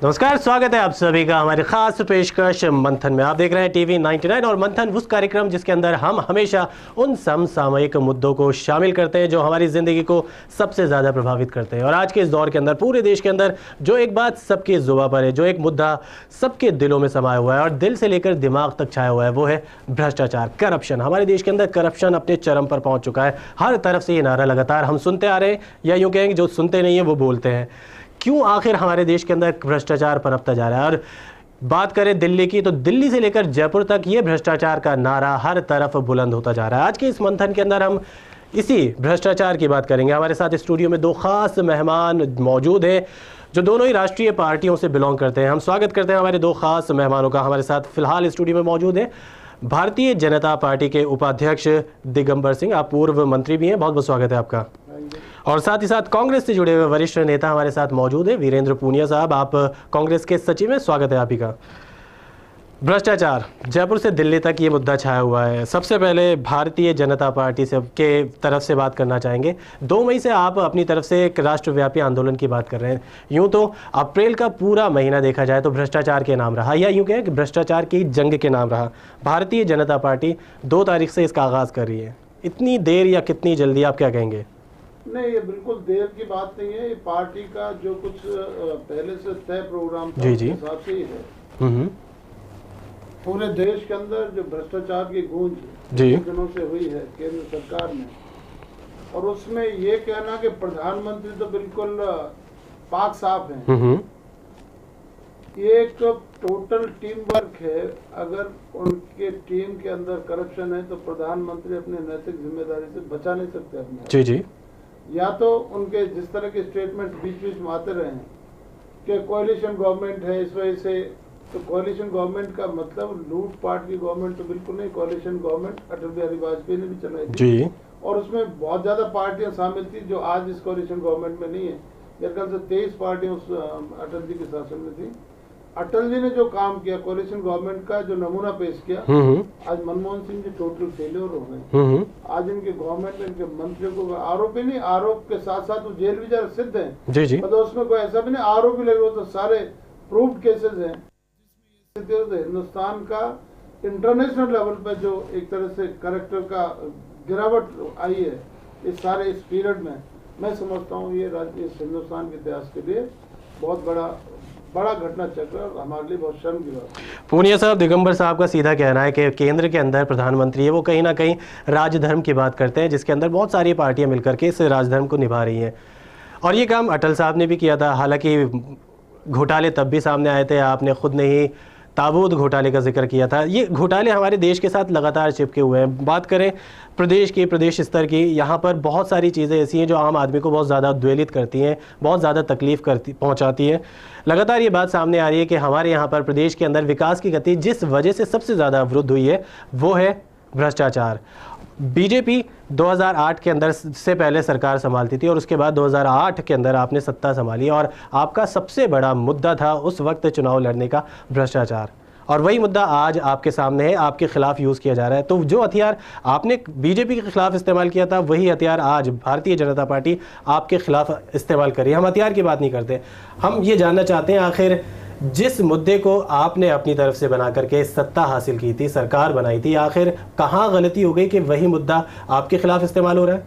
नमस्कार, स्वागत है आप सभी का हमारे खास पेशकश मंथन में। आप देख रहे हैं टीवी 99 और मंथन उस कार्यक्रम जिसके अंदर हम हमेशा उन समसामयिक मुद्दों को शामिल करते हैं जो हमारी ज़िंदगी को सबसे ज़्यादा प्रभावित करते हैं। और आज के इस दौर के अंदर पूरे देश के अंदर जो एक बात सबकी जुबान पर है, जो एक मुद्दा सबके दिलों में समाया हुआ है और दिल से लेकर दिमाग तक छाया हुआ है, वो है भ्रष्टाचार, करप्शन। हमारे देश के अंदर करप्शन अपने चरम पर पहुँच चुका है। हर तरफ से ये नारा लगातार हम सुनते आ रहे हैं, या यूँ कहेंगे जो सुनते नहीं हैं वो बोलते हैं। क्यों आखिर हमारे देश के अंदर भ्रष्टाचार पनपता जा रहा है? और बात करें दिल्ली की, तो दिल्ली से लेकर जयपुर तक ये भ्रष्टाचार का नारा हर तरफ बुलंद होता जा रहा है। आज के इस मंथन के अंदर हम इसी भ्रष्टाचार की बात करेंगे। हमारे साथ स्टूडियो में दो खास मेहमान मौजूद हैं जो दोनों ही राष्ट्रीय पार्टियों से बिलोंग करते हैं। हम स्वागत करते हैं हमारे दो खास मेहमानों का। हमारे साथ फिलहाल स्टूडियो में मौजूद है भारतीय जनता पार्टी के उपाध्यक्ष दिगंबर सिंह, आप पूर्व मंत्री भी हैं, बहुत बहुत स्वागत है आपका। और साथ ही साथ कांग्रेस से जुड़े हुए वरिष्ठ नेता हमारे साथ मौजूद है वीरेंद्र पूनिया साहब, आप कांग्रेस के सचिव हैं, स्वागत है आप ही का। भ्रष्टाचार जयपुर से दिल्ली तक ये मुद्दा छाया हुआ है। सबसे पहले भारतीय जनता पार्टी से के तरफ से बात करना चाहेंगे। 2 मई से आप अपनी तरफ से एक राष्ट्रव्यापी आंदोलन की बात कर रहे हैं। यूँ तो अप्रैल का पूरा महीना देखा जाए तो भ्रष्टाचार के नाम रहा, या यूँ कहें कि भ्रष्टाचार की जंग के नाम रहा। भारतीय जनता पार्टी 2 तारीख से इसका आगाज़ कर रही है। इतनी देर या कितनी जल्दी, आप क्या कहेंगे? नहीं, ये बिल्कुल देर की बात नहीं है। ये पार्टी का जो कुछ पहले से तय प्रोग्राम था उस हिसाब से ही है। पूरे देश के अंदर जो भ्रष्टाचार की गूंज दिनों से हुई है केंद्र सरकार में, और उसमें ये कहना कि प्रधानमंत्री तो बिल्कुल पाक साफ हैं, ये एक टोटल टीम वर्क है। अगर उनके टीम के अंदर करप्शन है तो प्रधानमंत्री अपने नैतिक जिम्मेदारी से बचा नहीं सकते अपने। जी। या तो उनके जिस तरह के स्टेटमेंट बीच बीच में आते रहे हैं कि कोalition गवर्नमेंट है इस वजह से, तो कोalition गवर्नमेंट का मतलब लूटपाट की गवर्नमेंट तो बिल्कुल नहीं। कोalition गवर्नमेंट अटल बिहारी वाजपेयी ने भी चलाई थी और उसमें बहुत ज्यादा पार्टियां शामिल थी जो आज इस कोalition गवर्नमेंट में नहीं है। मेरे ख्याल से 23 पार्टियां उस अटल जी के शासन में थी। अटल जी ने जो काम किया, कोalition गवर्नमेंट का जो नमूना पेश किया, आज मनमोहन सिंह जी टोटल फेलियर हो गए। आज इनके गवर्नमेंट में इनके मंत्रियों को आरोप ही नहीं, आरोप के साथ साथ वो जेल भी जा सिद्ध है। मतलब उसमें कोई ऐसा भी नहीं आरोप ही लगे, तो सारे प्रूव्ड केसेस हैं। हिंदुस्तान का इंटरनेशनल लेवल पर जो एक तरह से कैरेक्टर का गिरावट आई है इस सारे इस पीरियड में, मैं समझता हूँ ये इस हिंदुस्तान के इतिहास के लिए बहुत बड़ा घटना चक्र और हमारे लिए बहुत शर्म की बात। पूनिया साहब, दिगंबर साहब का सीधा कहना है कि केंद्र के अंदर प्रधानमंत्री है वो कहीं ना कहीं राजधर्म की बात करते हैं, जिसके अंदर बहुत सारी पार्टियां मिलकर के इस राजधर्म को निभा रही हैं। और ये काम अटल साहब ने भी किया था। हालांकि घोटाले तब भी सामने आए थे, आपने खुद ने ही ताबूत घोटाले का जिक्र किया था। ये घोटाले हमारे देश के साथ लगातार चिपके हुए हैं। बात करें प्रदेश स्तर की, यहाँ पर बहुत सारी चीज़ें ऐसी हैं जो आम आदमी को बहुत ज़्यादा उद्वेलित करती हैं, बहुत ज़्यादा तकलीफ़ पहुँचाती हैं। लगातार ये बात सामने आ रही है कि हमारे यहाँ पर प्रदेश के अंदर विकास की गति जिस वजह से सबसे ज़्यादा अवरुद्ध हुई है वो है भ्रष्टाचार। बीजेपी 2008 के अंदर से पहले सरकार संभालती थी और उसके बाद 2008 के अंदर आपने सत्ता संभाली, और आपका सबसे बड़ा मुद्दा था उस वक्त चुनाव लड़ने का भ्रष्टाचार। और वही मुद्दा आज आपके सामने है, आपके खिलाफ यूज़ किया जा रहा है। तो जो हथियार आपने बीजेपी के खिलाफ इस्तेमाल किया था, वही हथियार आज भारतीय जनता पार्टी आपके खिलाफ इस्तेमाल कर रही है। हम हथियार की बात नहीं करते, हम ये जानना चाहते हैं आखिर जिस मुद्दे को आपने अपनी तरफ से बना करके सत्ता हासिल की थी, सरकार बनाई थी, आखिर कहाँ गलती हो गई कि वही मुद्दा आपके खिलाफ इस्तेमाल हो रहा है?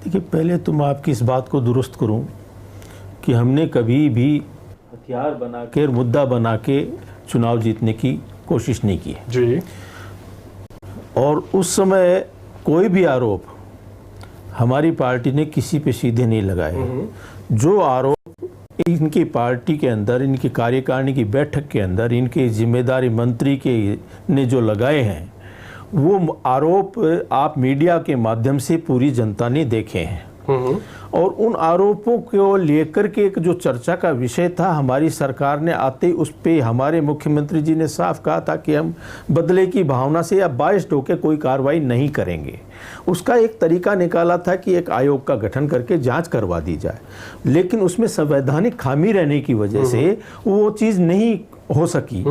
देखिए, पहले तो मैं आपकी इस बात को दुरुस्त करूं कि हमने कभी भी हथियार बना के, मुद्दा बना के चुनाव जीतने की कोशिश नहीं की जी। और उस समय कोई भी आरोप हमारी पार्टी ने किसी पे सीधे नहीं लगाए। जो आरोप इनकी पार्टी के अंदर, इनकी कार्यकारिणी की बैठक के अंदर इनके जिम्मेदारी मंत्री के ने जो लगाए हैं, वो आरोप आप मीडिया के माध्यम से पूरी जनता ने देखे हैं। और उन आरोपों को लेकर के एक जो चर्चा का विषय था, हमारी सरकार ने आते उस पे हमारे मुख्यमंत्री जी ने साफ कहा था कि हम बदले की भावना से या बायस्ड होकर कोई कार्रवाई नहीं करेंगे। उसका एक तरीका निकाला था कि एक आयोग का गठन करके जांच करवा दी जाए, लेकिन उसमें संवैधानिक खामी रहने की वजह से वो चीज़ नहीं हो सकी।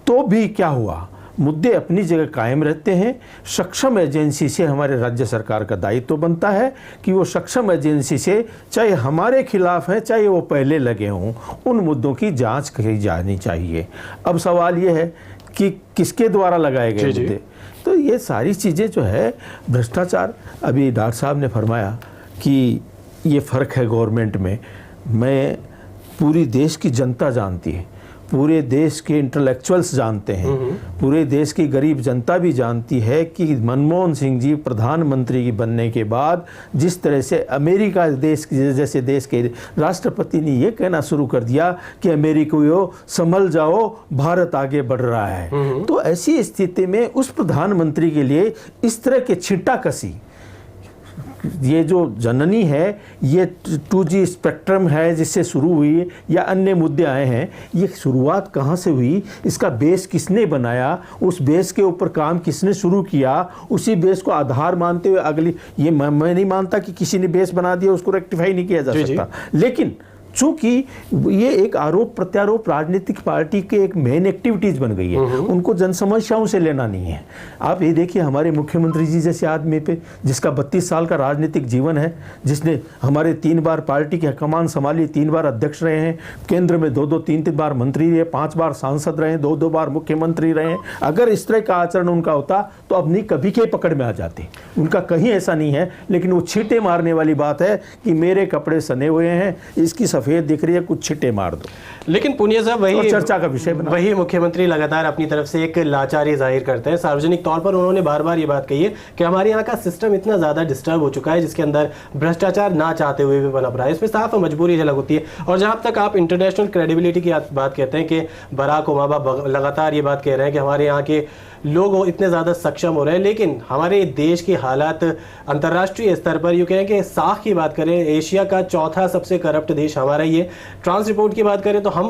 तो भी क्या हुआ, मुद्दे अपनी जगह कायम रहते हैं। सक्षम एजेंसी से हमारे राज्य सरकार का दायित्व बनता है कि वो सक्षम एजेंसी से, चाहे हमारे खिलाफ है चाहे वो पहले लगे हों, उन मुद्दों की जांच की जानी चाहिए। अब सवाल ये है कि किसके द्वारा लगाए गए मुद्दे। तो ये सारी चीज़ें जो है भ्रष्टाचार, अभी डॉक्टर साहब ने फरमाया कि ये फ़र्क है गवर्नमेंट में। मैं पूरी देश की जनता जानती है, पूरे देश के इंटेलेक्चुअल्स जानते हैं, पूरे देश की गरीब जनता भी जानती है कि मनमोहन सिंह जी प्रधानमंत्री बनने के बाद जिस तरह से अमेरिका देश जैसे देश के राष्ट्रपति ने ये कहना शुरू कर दिया कि अमेरिकियों संभल जाओ, भारत आगे बढ़ रहा है। तो ऐसी स्थिति में उस प्रधानमंत्री के लिए इस तरह के छिट्टाकसी, ये जो जननी है, ये 2G स्पेक्ट्रम है जिससे शुरू हुई, या अन्य मुद्दे आए हैं, ये शुरुआत कहाँ से हुई, इसका बेस किसने बनाया, उस बेस के ऊपर काम किसने शुरू किया, उसी बेस को आधार मानते हुए अगली, ये मैं नहीं मानता कि किसी ने बेस बना दिया उसको रेक्टिफाई नहीं किया जा सकता, लेकिन चूंकि ये एक आरोप प्रत्यारोप राजनीतिक पार्टी के एक मेन एक्टिविटीज बन गई है, उनको जन समस्याओं से लेना नहीं है। आप ये देखिए हमारे मुख्यमंत्री जी जैसे आदमी पे, जिसका 32 साल का राजनीतिक जीवन है, जिसने हमारे 3 बार पार्टी की कमान संभाली, 3 बार अध्यक्ष रहे हैं, केंद्र में 2-2 3-3 बार मंत्री रहे, 5 बार सांसद रहे, 2-2 बार मुख्यमंत्री रहे। अगर इस तरह का आचरण उनका होता तो अब नहीं कभी के पकड़ में आ जाते। उनका कहीं ऐसा नहीं है, लेकिन वो छींटे मारने वाली बात है कि मेरे कपड़े सने हुए हैं, इसकी सफेद दिख रही है, कुछ छिट्टे मार दो। लेकिन पुनिया साहब वही चर्चा का विषय बना। वही मुख्यमंत्री लगातार अपनी तरफ से एक लाचारी जाहिर करते हैं। सार्वजनिक तौर पर उन्होंने बार बार ये बात कही है कि हमारे यहाँ का सिस्टम इतना ज़्यादा डिस्टर्ब हो चुका है जिसके अंदर भ्रष्टाचार ना चाहते हुए भी पनप रहा है। इसमें साफ मजबूरी झलक होती है। और जहाँ तक आप इंटरनेशनल क्रेडिबिलिटी की बात कहते हैं कि बराक ओबामा लगातार ये बात कह रहे हैं कि हमारे यहाँ के लोग इतने ज़्यादा सक्षम हो रहे हैं, लेकिन हमारे देश की हालात अंतर्राष्ट्रीय स्तर पर यूँ कहें कि साख की बात करें, एशिया का 4था सबसे करप्ट देश हमारा ही है। ट्रांस रिपोर्ट की बात करें तो हम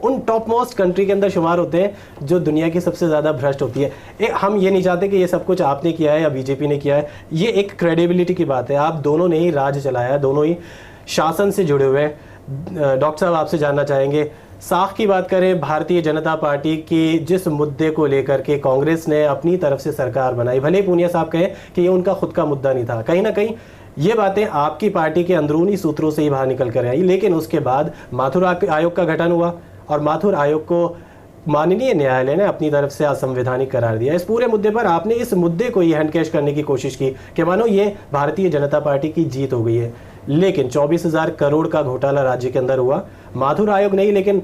उन टॉप मोस्ट कंट्री के अंदर शुमार होते हैं जो दुनिया की सबसे ज़्यादा भ्रष्ट होती है। हम ये नहीं चाहते कि ये सब कुछ आपने किया है या बीजेपी ने किया है, ये एक क्रेडिबिलिटी की बात है। आप दोनों ने ही राज चलाया, दोनों ही शासन से जुड़े हुए हैं। डॉक्टर साहब आपसे जानना चाहेंगे, साख की बात करें, भारतीय जनता पार्टी की जिस मुद्दे को लेकर के कांग्रेस ने अपनी तरफ से सरकार बनाई, भले ही पूनिया साहब कहें कि ये उनका खुद का मुद्दा नहीं था, कहीं ना कहीं ये बातें आपकी पार्टी के अंदरूनी सूत्रों से ही बाहर निकल कर आई, लेकिन उसके बाद माथुर आयोग का गठन हुआ और माथुर आयोग को माननीय न्यायालय ने अपनी तरफ से असंवैधानिक करार दिया। इस पूरे मुद्दे पर आपने इस मुद्दे को ये हैंडकैश करने की कोशिश की कि मानो ये भारतीय जनता पार्टी की जीत हो गई है, लेकिन 24,000 करोड़ का घोटाला राज्य के अंदर हुआ। माथुर आयोग नहीं, लेकिन